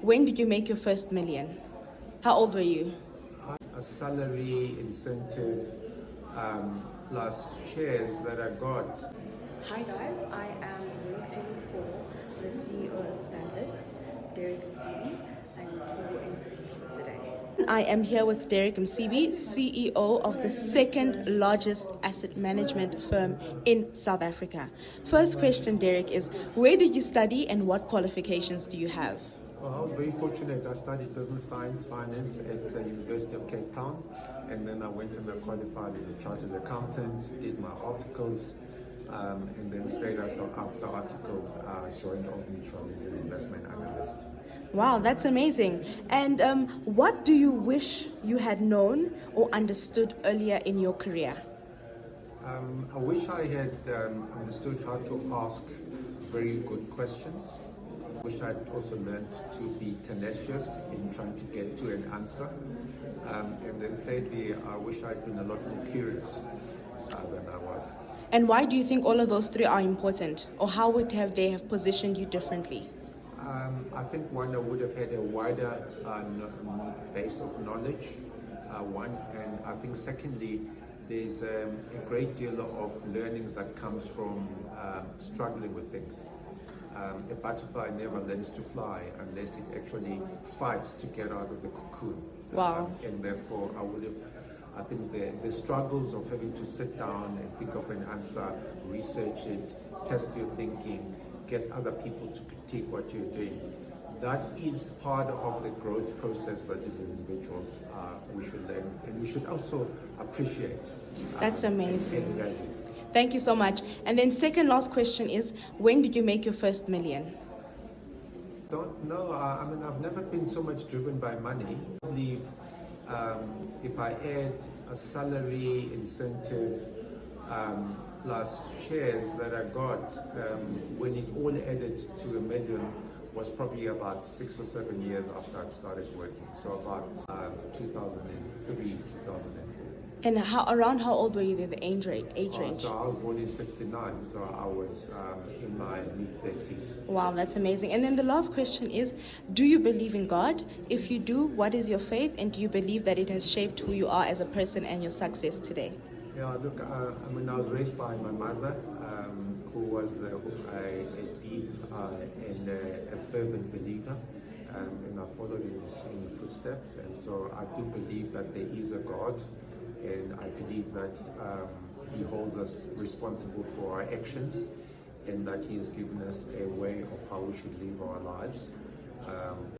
when did you make your first million? How old were you? A salary incentive plus shares that I got. Hi guys, I am waiting for the CEO of Standard, Derek Msibi, and we will interview him today. I am here with Derek Msibi, CEO of the second largest asset management firm in South Africa. First question, Derek, is where did you study and what qualifications do you have? Well, I was very fortunate. I studied business science, finance at the University of Cape Town, and then I went and I qualified as a chartered accountant, did my articles, and then straight after articles, I joined Old Mutual as an investment analyst. Wow, that's amazing. And what do you wish you had known or understood earlier in your career? I wish I had understood how to ask very good questions. I wish I'd also learned to be tenacious in trying to get to an answer. And then thirdly, I wish I'd been a lot more curious than I was. And why do you think all of those three are important? Or how would they have positioned you differently? I think one, I would have had a wider base of knowledge, and I think secondly, there's a great deal of learnings that comes from struggling with things. A butterfly never learns to fly unless it actually fights to get out of the cocoon. Wow. And therefore, I think the struggles of having to sit down and think of an answer, research it, test your thinking, get other people to critique what you're doing, that is part of the growth process that as individuals we should learn and we should also appreciate. That's amazing. And value. Thank you so much. And then second last question is, when did you make your first million? Don't know. I mean, I've never been so much driven by money. Probably, if I add a salary incentive plus shares that I got, when it all added to $1 million, was probably about 6 or 7 years after I'd started working. So about 2003, 2004. And around how old were you there, the age range? So I was born in 69, so I was in my mid-30s. Wow, that's amazing. And then the last question is, do you believe in God? If you do, what is your faith? And do you believe that it has shaped who you are as a person and your success today? Yeah, look, I mean, I was raised by my mother, who was a deep and a fervent believer, and I followed in his footsteps. And so I do believe that there is a God, and I believe that He holds us responsible for our actions, and that He has given us a way of how we should live our lives.